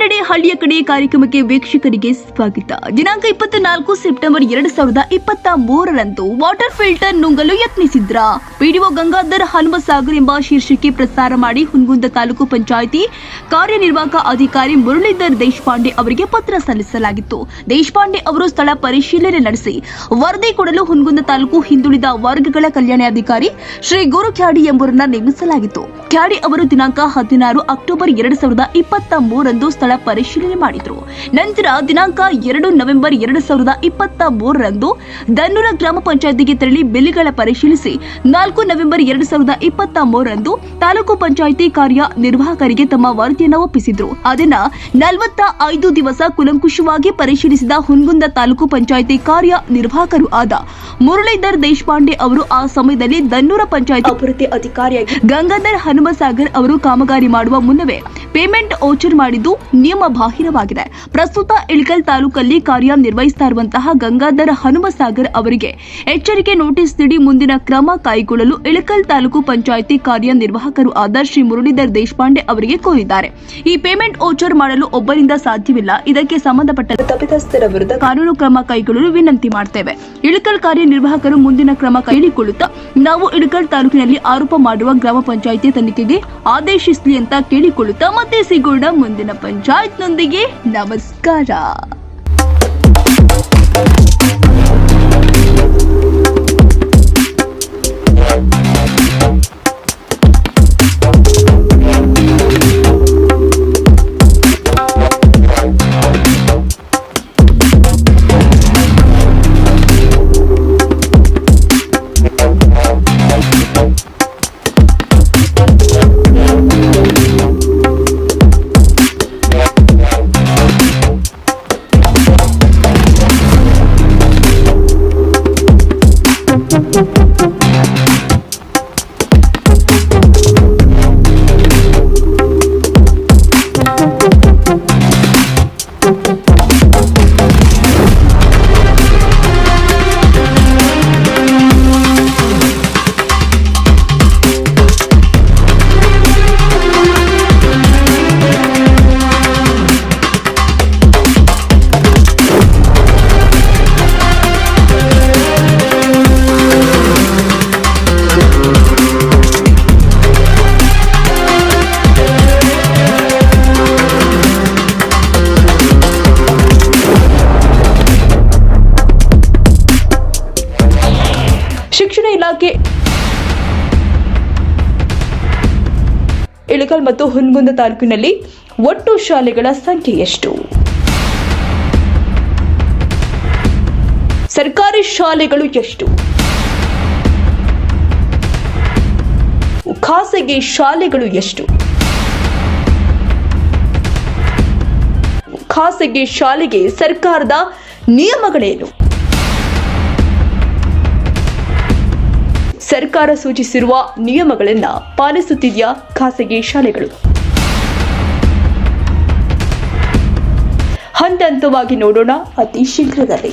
ಕನ್ನಡಿ ಹಳ್ಳಿಯ ಕಡೆ ಕಾರ್ಯಕ್ರಮಕ್ಕೆ ವೀಕ್ಷಕರಿಗೆ ಸ್ವಾಗತ. ದಿನಾಂಕ 24 ಸೆಪ್ಟೆಂಬರ್ 2023ರಂದು ವಾಟರ್ ಫಿಲ್ಟರ್ ನುಂಗಲು ಯತ್ನಿಸಿದ್ರ ಪಿಡಿಒ ಗಂಗಾಧರ್ ಹನುಮಸಾಗರ್ ಎಂಬ ಶೀರ್ಷಿಕೆ ಪ್ರಸಾರ ಮಾಡಿ ಹುನಗುಂದ ತಾಲೂಕು ಪಂಚಾಯಿತಿ ಕಾರ್ಯನಿರ್ವಾಹಕ ಅಧಿಕಾರಿ ಮುರಳೀಧರ್ ದೇಶಪಾಂಡೆ ಅವರಿಗೆ ಪತ್ರ ಸಲ್ಲಿಸಲಾಗಿತ್ತು. ದೇಶಪಾಂಡೆ ಅವರು ಸ್ಥಳ ಪರಿಶೀಲನೆ ನಡೆಸಿ ವರದಿ ಕೊಡಲು ಹುನಗುಂದ ತಾಲೂಕು ಹಿಂದುಳಿದ ವರ್ಗಗಳ ಕಲ್ಯಾಣಾಧಿಕಾರಿ ಶ್ರೀ ಗುರು ಖ್ಯಾಡಿ ಎಂಬುವರನ್ನ ನೇಮಿಸಲಾಗಿತ್ತು. ಖ್ಯಾಡಿ ಅವರು ದಿನಾಂಕ 16 ಅಕ್ಟೋಬರ್ 2023ರಂದು ಸ್ಥಳ ಪರಿಶೀಲನೆ ಮಾಡಿದರು. ನಂತರ ದಿನಾಂಕ 2 ನವೆಂಬರ್ 2023ರಂದು ದನ್ನೂರ ಗ್ರಾಮ ಪಂಚಾಯಿತಿಗೆ ತೆರಳಿ ಬಿಲ್ಗಳ ಪರಿಶೀಲಿಸಿ 4 ನವೆಂಬರ್ 2023ರಂದು ತಾಲೂಕು ಪಂಚಾಯಿತಿ ಕಾರ್ಯನಿರ್ವಾಹಕರಿಗೆ ತಮ್ಮ ವರದಿಯನ್ನು ಒಪ್ಪಿಸಿದ್ರು. ಅದನ್ನ 45 ದಿವಸ ಕುಲಂಕುಷವಾಗಿ ಪರಿಶೀಲಿಸಿದ ಹುನಗುಂದ ತಾಲೂಕು ಪಂಚಾಯಿತಿ ಕಾರ್ಯನಿರ್ವಾಹಕರು ಆದ ಮುರಳೀಧರ್ ದೇಶಪಾಂಡೆ ಅವರು ಆ ಸಮಯದಲ್ಲಿ ದನ್ನೂರ ಪಂಚಾಯಿತಿ ಅಭಿವೃದ್ಧಿ ಅಧಿಕಾರಿಯಾಗಿ ಗಂಗಾಧರ್ ಹನುಮಸಾಗರ್ ಅವರು ಕಾಮಗಾರಿ ಮಾಡುವ ಮುನ್ನವೇ ಪೇಮೆಂಟ್ ಓಚರ್ ಮಾಡಿದ್ದು ನಿಯಮ ಬಾಹಿರವಾಗಿದೆ. ಪ್ರಸ್ತುತ ಇಳಕಲ್ ತಾಲೂಕಲ್ಲಿ ಕಾರ್ಯನಿರ್ವಹಿಸ್ತಾ ಇರುವಂತಹ ಗಂಗಾಧರ್ ಹನುಮಸಾಗರ್ ಅವರಿಗೆ ಎಚ್ಚರಿಕೆ ನೋಟಿಸ್ ನೀಡಿ ಮುಂದಿನ ಕ್ರಮ ಕೈಗೊಳ್ಳಲು ಇಳಕಲ್ ತಾಲೂಕು ಪಂಚಾಯಿತಿ ಕಾರ್ಯನಿರ್ವಾಹಕರು ಆದ ಶ್ರೀ ಮುರಳೀಧರ್ ದೇಶಪಾಂಡೆ ಅವರಿಗೆ ಕೋರಿದ್ದಾರೆ. ಈ ಪೇಮೆಂಟ್ ಓಚರ್ ಮಾಡಲು ಒಬ್ಬರಿಂದ ಸಾಧ್ಯವಿಲ್ಲ. ಇದಕ್ಕೆ ಸಂಬಂಧಪಟ್ಟ ತಪ್ಪಿತಸ್ಥರ ವಿರುದ್ಧ ಕಾನೂನು ಕ್ರಮ ಕೈಗೊಳ್ಳಲು ವಿನಂತಿ ಮಾಡ್ತೇವೆ. ಇಳಕಲ್ ಕಾರ್ಯನಿರ್ವಾಹಕರು ಮುಂದಿನ ಕ್ರಮ ಕೈಗೊಳ್ಳುತ್ತಾ ನಾವು ಇಳಕಲ್ ತಾಲೂಕಿನಲ್ಲಿ ಆರೋಪ ಮಾಡುವ ಗ್ರಾಮ ಪಂಚಾಯಿತಿ ತನಿಖೆಗೆ ಆದೇಶಿಸಲಿ ಅಂತ ಕೇಳಿಕೊಳ್ಳುತ್ತಾ ಮತ್ತೆ ಸಿಗೋಣ ಮುಂದಿನ ಪಂಚಾಯತ್ನೊಂದಿಗೆ. ನಮಸ್ಕಾರ. ಶಿಕ್ಷಣ ಇಲಾಖೆ ಇಳಕಲ್ ಮತ್ತು ಹುನಗುಂದ ತಾಲೂಕಿನಲ್ಲಿ ಒಟ್ಟು ಶಾಲೆಗಳ ಸಂಖ್ಯೆ ಎಷ್ಟು? ಸರ್ಕಾರಿ ಶಾಲೆಗಳು ಎಷ್ಟು? ಖಾಸಗಿ ಶಾಲೆಗಳು ಎಷ್ಟು? ಖಾಸಗಿ ಶಾಲೆಗೆ ಸರ್ಕಾರದ ನಿಯಮಗಳೇನು? ಸರ್ಕಾರ ಸೂಚಿಸಿರುವ ನಿಯಮಗಳನ್ನು ಪಾಲಿಸುತ್ತಿದೆಯಾ ಖಾಸಗಿ ಶಾಲೆಗಳು? ಹಂತ ಹಂತವಾಗಿ ನೋಡೋಣ ಅತಿ ಶೀಘ್ರದಲ್ಲಿ.